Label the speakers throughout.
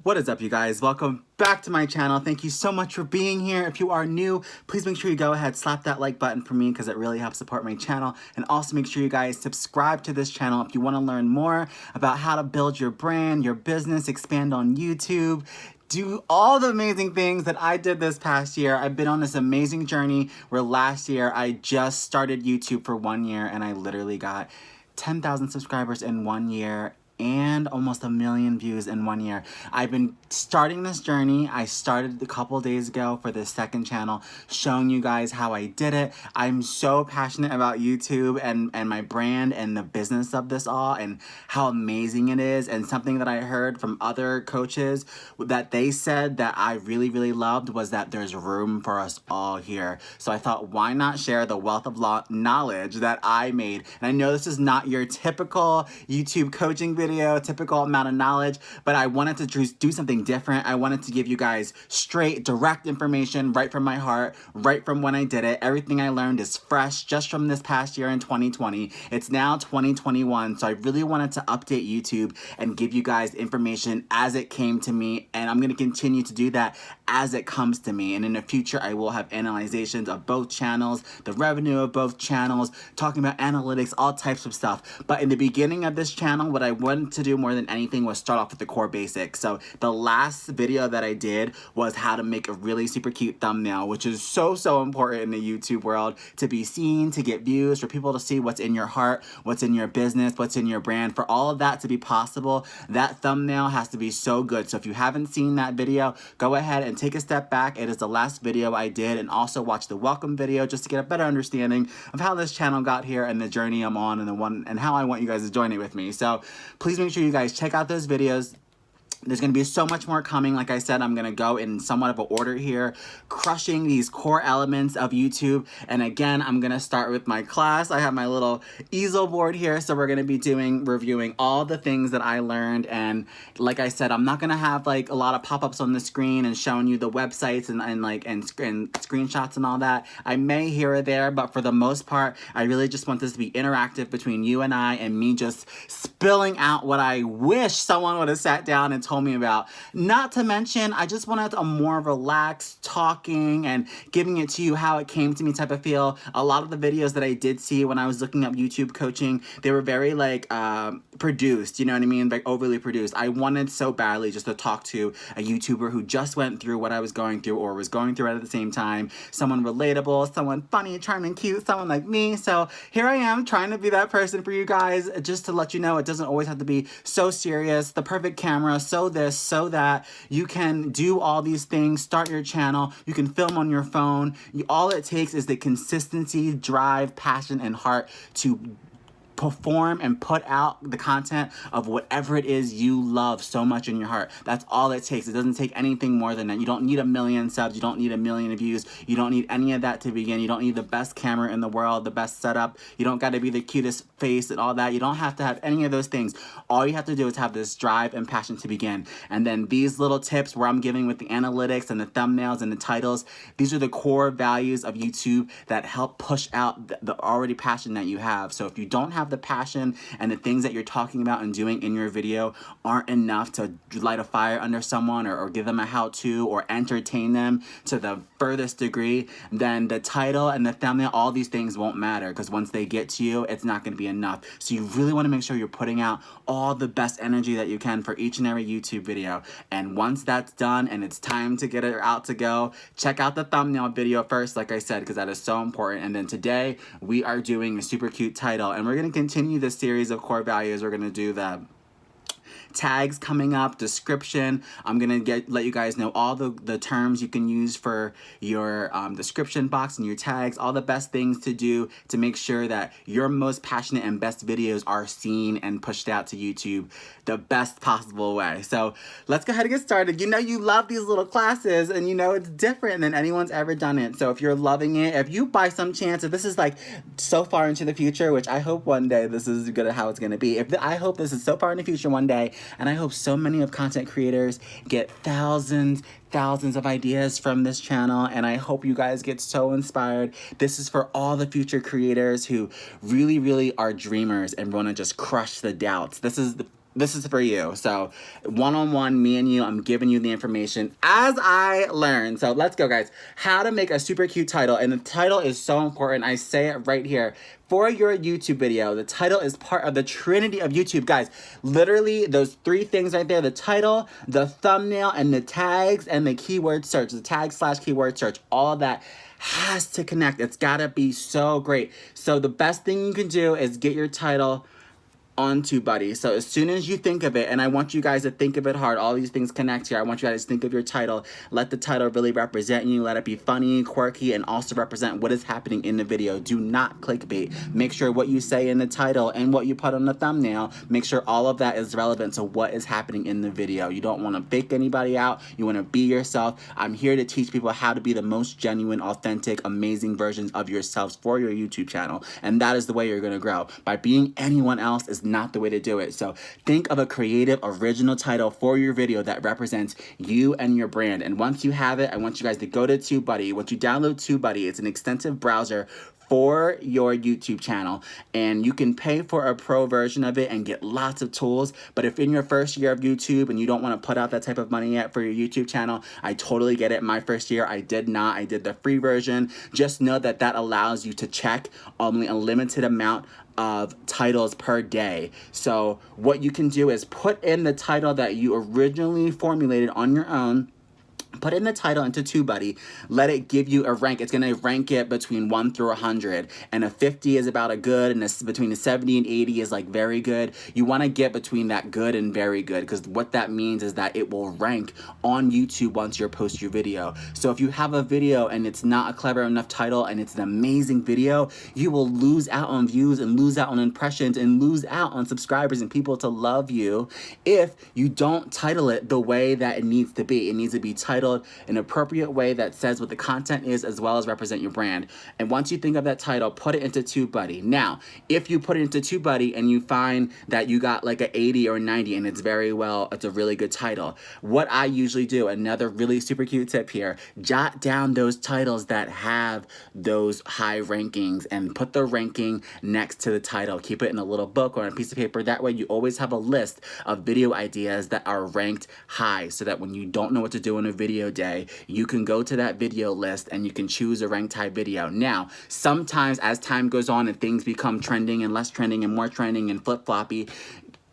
Speaker 1: What is up, you guys? Welcome back to my channel. Thank you so much for being here. If you are new, please make sure you go ahead, slap that like button for me because it really helps support my channel. And also make sure you guys subscribe to this channel if you want to learn more about how to build your brand, your business, expand on YouTube, do all the amazing things that I did this past year. I've been on this amazing journey where last year I just started YouTube for 1 year and I literally got 10,000 subscribers in 1 year and almost 1 million views in 1 year. I've been starting this journey. I started a couple days ago for this second channel, showing you guys how I did it. I'm so passionate about YouTube and my brand and the business of this all and how amazing it is. And something that I heard from other coaches that they said that I really loved was that there's room for us all here. So I thought, why not share the wealth of knowledge that I made? And I know this is not your typical YouTube coaching video, typical amount of knowledge, but I wanted to do something different. I wanted to give you guys straight, direct information right from my heart, right from when I did it. Everything I learned is fresh just from this past year in 2020. It's now 2021, so I really wanted to update YouTube and give you guys information as it came to me, and I'm going to continue to do that as it comes to me. And in the future, I will have analyzations of both channels, the revenue of both channels, talking about analytics, all types of stuff. But in the beginning of this channel, what I wanted to do more than anything was start off with the core basics. So the last video that I did was how to make a really super cute thumbnail, which is so important in the YouTube world, to be seen, to get views, for people to see what's in your heart, what's in your business, what's in your brand. For all of that to be possible, that thumbnail has to be so good. So if you haven't seen that video, go ahead and take a step back. It is the last video I did, and also watch the welcome video just to get a better understanding of how this channel got here and the journey I'm on and how I want you guys to join it with me. So please make sure you guys check out those videos. There's going to be so much more coming. Like I said, I'm going to go in somewhat of an order here, crushing these core elements of YouTube. And again, I'm going to start with my class. I have my little easel board here. So we're going to be reviewing all the things that I learned. And like I said, I'm not going to have like a lot of pop-ups on the screen and showing you the websites and screenshots and all that. I may here or there, but for the most part, I really just want this to be interactive between you and I, and me just spilling out what I wish someone would have sat down and told me about. Not to mention, I just wanted a more relaxed talking and giving it to you how it came to me type of feel. A lot of the videos that I did see when I was looking up YouTube coaching, they were very like produced, you know what I mean? Like overly produced. I wanted so badly just to talk to a YouTuber who just went through what I was going through or was going through it at the same time. Someone relatable, someone funny, charming, cute, someone like me. So here I am trying to be that person for you guys, just to let you know it doesn't always have to be so serious. The perfect camera, so this, so that. You can do all these things, start your channel, you can film on your phone. All it takes is the consistency, drive, passion, and heart to perform and put out the content of whatever it is you love so much in your heart. That's all it takes. It doesn't take anything more than that. You don't need 1 million subs. You don't need 1 million views. You don't need any of that to begin. You don't need the best camera in the world, the best setup. You don't got to be the cutest face and all that. You don't have to have any of those things. All you have to do is have this drive and passion to begin. And then these little tips where I'm giving with the analytics and the thumbnails and the titles, these are the core values of YouTube that help push out the already passion that you have. So if you don't have the passion and the things that you're talking about and doing in your video aren't enough to light a fire under someone or give them a how-to or entertain them to the furthest degree, then the title and the thumbnail, all these things won't matter, because once they get to you, it's not going to be enough. So you really want to make sure you're putting out all the best energy that you can for each and every YouTube video. And once that's done and it's time to get it out to go, check out the thumbnail video first, like I said, because that is so important. And then today we are doing a super cute title, and we're going to continue this series of core values. We're going to do that. Tags coming up, description. I'm gonna let you guys know all the terms you can use for your description box and your tags, all the best things to do to make sure that your most passionate and best videos are seen and pushed out to YouTube the best possible way. So let's go ahead and get started. You know you love these little classes, and you know it's different than anyone's ever done it. So if you're loving it, if you by some chance, if this is like so far into the future, which I hope one day this is how it's gonna be. I hope this is so far in the future one day, and I hope so many of content creators get thousands of ideas from this channel, and I hope you guys get so inspired. This is for all the future creators who really are dreamers and want to just crush the doubts. This is this is for you. So one-on-one, me and you, I'm giving you the information as I learn. So let's go, guys. How to make a super cute title. And the title is so important. I say it right here. For your YouTube video, the title is part of the trinity of YouTube. Guys, literally those three things right there, the title, the thumbnail, and the tags, and the keyword search, the tag/keyword search, all of that has to connect. It's gotta be so great. So the best thing you can do is get your title on Tubebuddy. So as soon as you think of it, and I want you guys to think of it hard, all these things connect here. I want you guys to think of your title. Let the title really represent you. Let it be funny, quirky, and also represent what is happening in the video. Do not clickbait. Make sure what you say in the title and what you put on the thumbnail, make sure all of that is relevant to what is happening in the video. You don't want to fake anybody out. You want to be yourself. I'm here to teach people how to be the most genuine, authentic, amazing versions of yourselves for your YouTube channel. And that is the way you're going to grow. By being anyone else is not the way to do it. So think of a creative, original title for your video that represents you and your brand. And once you have it, I want you guys to go to Tubebuddy. Once you download Tubebuddy, it's an extensive browser for your YouTube channel, and you can pay for a pro version of it and get lots of tools. But if in your first year of YouTube and you don't want to put out that type of money yet for your YouTube channel, I totally get it. My first year, I did not. I did the free version. Just know that that allows you to check only a limited amount of titles per day. So what you can do is put in the title that you originally formulated on your own. Put in the title into Tubebuddy, let it give you a rank. It's going to rank it between 1 through 100, and a 50 is about a good, and between a 70 and 80 is like very good. You want to get between that good and very good, because what that means is that it will rank on YouTube once you post your video. So if you have a video and it's not a clever enough title and it's an amazing video, you will lose out on views and lose out on impressions and lose out on subscribers and people to love you if you don't title it the way that it needs to be. It needs to be titled an appropriate way that says what the content is as well as represent your brand. And once you think of that title, put it into Tubebuddy. Now, if you put it into Tubebuddy and you find that you got like an 80 or 90 and it's a really good title, what I usually do, another really super cute tip here, jot down those titles that have those high rankings and put the ranking next to the title. Keep it in a little book or on a piece of paper. That way you always have a list of video ideas that are ranked high, so that when you don't know what to do in a video day, you can go to that video list and you can choose a ranked high video. Now, sometimes as time goes on and things become trending and less trending and more trending and flip-floppy,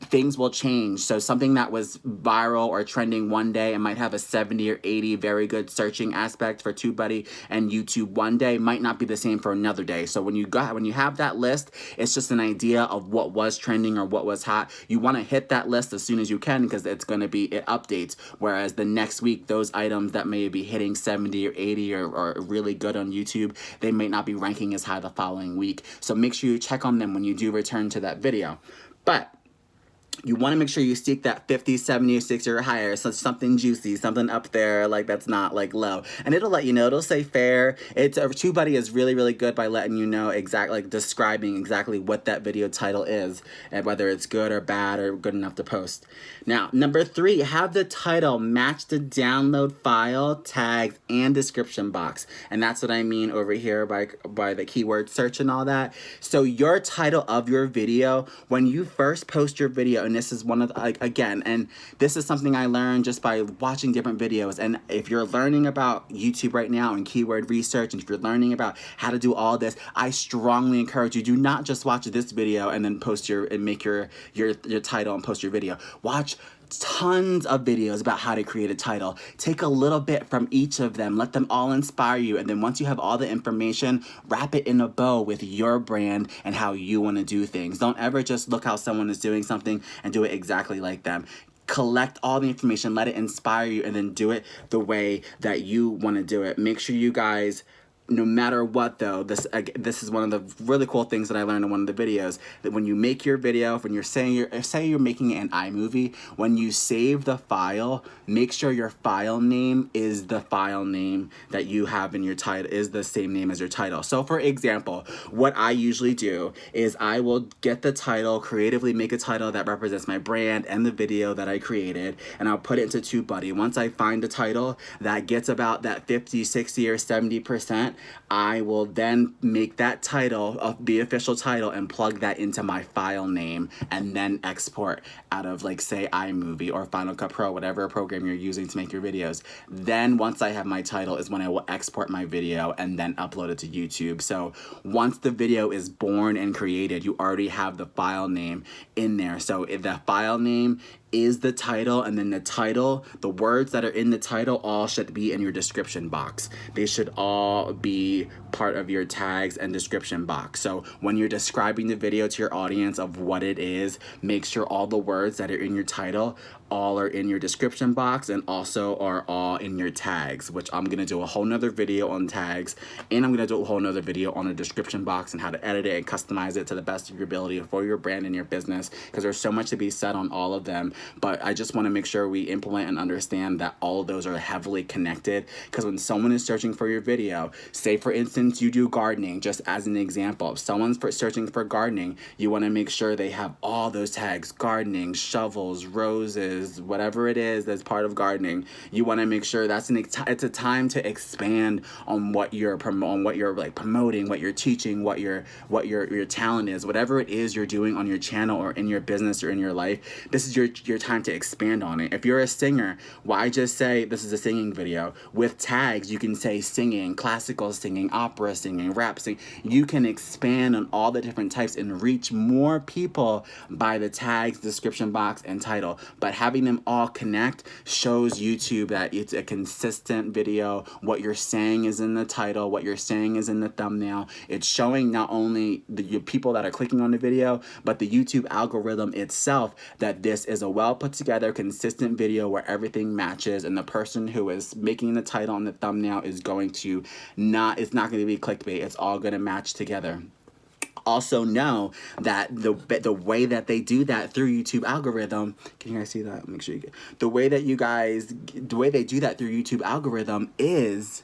Speaker 1: things will change. So something that was viral or trending one day and might have a 70 or 80 very good searching aspect for Tubebuddy and YouTube one day might not be the same for another day. So when you have that list, it's just an idea of what was trending or what was hot. You want to hit that list as soon as you can, because it's going to be, it updates. Whereas the next week, those items that may be hitting 70 or 80 or really good on YouTube, they may not be ranking as high the following week. So make sure you check on them when you do return to that video. But you want to make sure you seek that 50, 70, or 60 or higher. So something juicy, something up there, like that's not like low. And it'll let you know, it'll say fair. Tubebuddy is really, really good by letting you know exactly, like describing exactly what that video title is and whether it's good or bad or good enough to post. Now, number 3, have the title match the download file, tags, and description box. And that's what I mean over here by the keyword search and all that. So your title of your video, when you first post your video, and this is one of the, again, and this is something I learned just by watching different videos. And if you're learning about YouTube right now and keyword research, and if you're learning about how to do all this, I strongly encourage you, do not just watch this video and then make your title and post your video. Watch tons of videos about how to create a title. Take a little bit from each of them. Let them all inspire you. And then once you have all the information, wrap it in a bow with your brand and how you want to do things. Don't ever just look how someone is doing something and do it exactly like them. Collect all the information, let it inspire you, and then do it the way that you want to do it. Make sure you guys, no matter what though, this is one of the really cool things that I learned in one of the videos, that when you make your video, when you're say you're making an iMovie, when you save the file, make sure your file name is the file name that you have in your title, is the same name as your title. So for example, what I usually do is I will get the title, creatively make a title that represents my brand and the video that I created, and I'll put it into Tubebuddy. Once I find a title that gets about that 50, 60, or 70%, I will then make that title of the official title and plug that into my file name and then export out of, like, say iMovie or Final Cut Pro, whatever program you're using to make your videos. Then once I have my title is when I will export my video and then upload it to YouTube. So once the video is born and created, you already have the file name in there. So if the file name is the title, and then the title, the words that are in the title all should be in your description box. They should all be part of your tags and description box. So when you're describing the video to your audience of what it is, make sure all the words that are in your title all are in your description box and also are all in your tags, which I'm gonna do a whole nother video on tags, and I'm gonna do a whole nother video on a description box and how to edit it and customize it to the best of your ability for your brand and your business, because there's so much to be said on all of them. But I just want to make sure we implement and understand that all of those are heavily connected, because when someone is searching for your video, say for instance you do gardening, just as an example, if someone's searching for gardening, you want to make sure they have all those tags: gardening, shovels, roses, whatever it is that's part of gardening. You want to make sure that's it's a time to expand on what you're promoting, what you're teaching, what your talent is, whatever it is you're doing on your channel or in your business or in your life. This is your time to expand on it. If you're a singer, why just say this is a singing video? With tags, you can say singing, classical singing, opera singing, rap singing. You can expand on all the different types and reach more people by the tags, description box, and title. But having them all connect shows YouTube that it's a consistent video. What you're saying is in the title, what you're saying is in the thumbnail. It's showing not only the people that are clicking on the video, but the YouTube algorithm itself that this is a well put together, consistent video where everything matches, and the person who is making the title and the thumbnail is going to it's not going to be clickbait. It's all going to match together. Also know that the way that they do that through YouTube algorithm, can you guys see that? Make sure you get the way they do that through YouTube algorithm is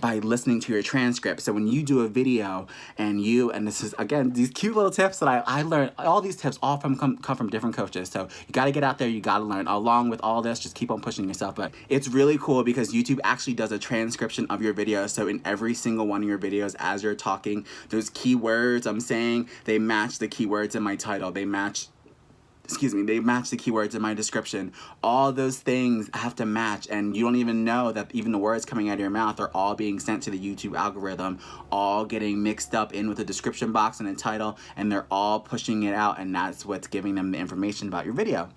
Speaker 1: by listening to your transcript. So when you do a video and this is, again, these cute little tips that I learned, all these tips all come from different coaches. So you got to get out there, you got to learn. Along with all this, just keep on pushing yourself. But it's really cool because YouTube actually does a transcription of your video. So in every single one of your videos, as you're talking, those keywords I'm saying, they match the keywords in my title. They match the keywords in my description. All those things have to match, and you don't even know that even the words coming out of your mouth are all being sent to the YouTube algorithm, all getting mixed up in with the description box and the title, and they're all pushing it out, and that's what's giving them the information about your video.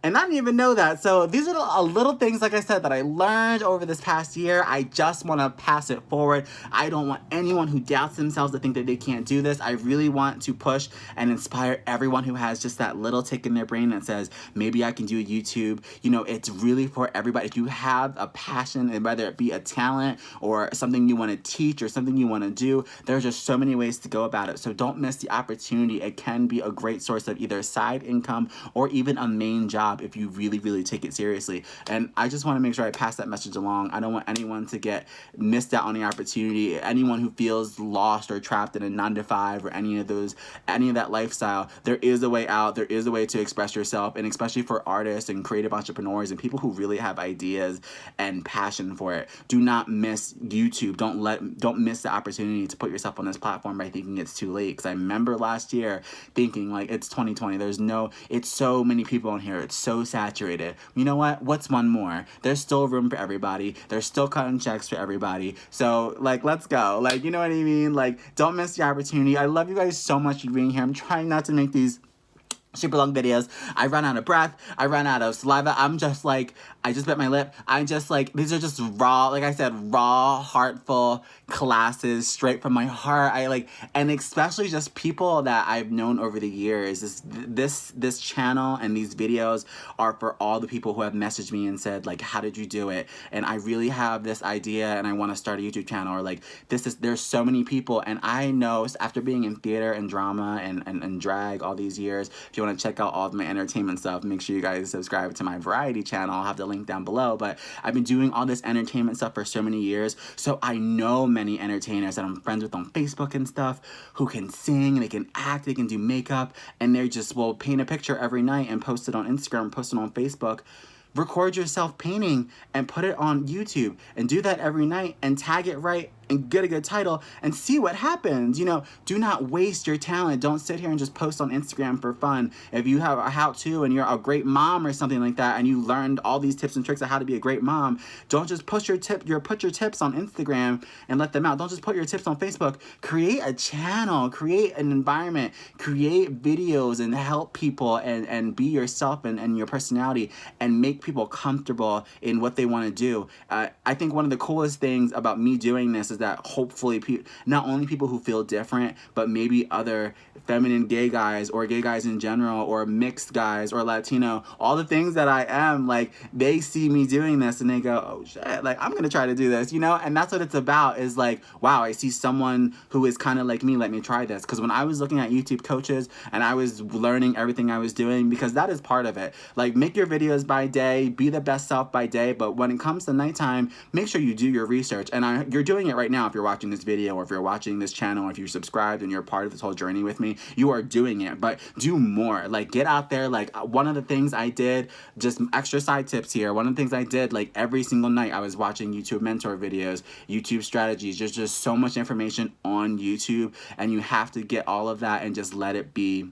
Speaker 1: And I didn't even know that. So these are little things, like I said, that I learned over this past year. I just want to pass it forward. I don't want anyone who doubts themselves to think that they can't do this. I really want to push and inspire everyone who has just that little tick in their brain that says, maybe I can do YouTube. You know, it's really for everybody. If you have a passion, and whether it be a talent or something you want to teach or something you want to do, there's just so many ways to go about it. So don't miss the opportunity. It can be a great source of either side income or even a main job if you really, really take it seriously. And I just want to make sure I pass that message along. I don't want anyone to get missed out on the opportunity. Anyone who feels lost or trapped in a 9-to-5 or any of that lifestyle, there is a way out. There is a way to express yourself, and especially for artists and creative entrepreneurs and people who really have ideas and passion for it. Do not miss YouTube. Don't miss the opportunity to put yourself on this platform by thinking it's too late. Because I remember last year thinking, like, it's 2020. It's so many people on here. It's so saturated. You know what? What's one more? There's still room for everybody. There's still cutting checks for everybody. So, like, let's go. Like, you know what I mean? Like, don't miss the opportunity. I love you guys so much for being here. I'm trying not to make these super long videos. I run out of breath. I run out of saliva. I'm just like, I just bit my lip. I'm just like, these are just raw, like I said, raw, heartful classes straight from my heart. And especially just people that I've known over the years. This channel and these videos are for all the people who have messaged me and said, like, how did you do it? And I really have this idea and I want to start a YouTube channel, or like, there's so many people. And I know after being in theater and drama and drag all these years, if you want to check out all of my entertainment stuff, make sure you guys subscribe to my variety channel. I'll have the link down below. But I've been doing all this entertainment stuff for so many years, so I know many entertainers that I'm friends with on Facebook and stuff who can sing, they can act, they can do makeup, and they just will paint a picture every night and post it on Instagram, post it on Facebook. Record yourself painting and put it on YouTube, and do that every night and tag it right and get a good title and see what happens. You know, do not waste your talent. Don't sit here and just post on Instagram for fun. If you have a how-to and you're a great mom or something like that, and you learned all these tips and tricks of how to be a great mom, don't just put your tips on Instagram and let them out. Don't just put your tips on Facebook. Create a channel, create an environment, create videos, and help people, and be yourself and your personality, and make people comfortable in what they want to do. I think one of the coolest things about me doing this is that hopefully not only people who feel different, but maybe other feminine gay guys, or gay guys in general, or mixed guys, or Latino, all the things that I am, like, they see me doing this and they go, oh shit, like, I'm gonna try to do this, you know? And that's what it's about, is like, wow, I see someone who is kind of like me, let me try this. Because when I was looking at YouTube coaches and I was learning everything I was doing, because that is part of it, like, make your videos by day, be the best self by day, but when it comes to nighttime, make sure you do your research. And you're doing it right now if you're watching this video, or if you're watching this channel, or if you're subscribed and you're part of this whole journey with me, you are doing it. But do more. Like, get out there. Like, one of the things I did, just extra side tips here, one of the things I did, like, every single night I was watching YouTube mentor videos, YouTube strategies. There's just so much information on YouTube, and you have to get all of that and just let it be,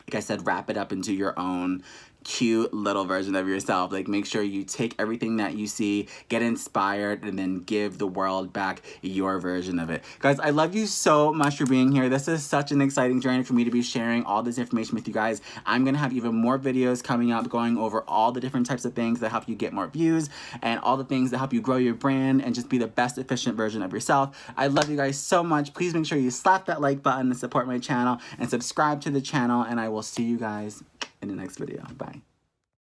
Speaker 1: like I said, wrap it up into your own cute little version of yourself. Like, make sure you take everything that you see, get inspired, and then give the world back your version of it. Guys, I love you so much for being here. This is such an exciting journey for me to be sharing all this information with you guys. I'm gonna have even more videos coming up going over all the different types of things that help you get more views, and all the things that help you grow your brand and just be the best efficient version of yourself. I love you guys so much. Please make sure you slap that like button to support my channel, and subscribe to the channel, and I will see you guys in the next video. Bye.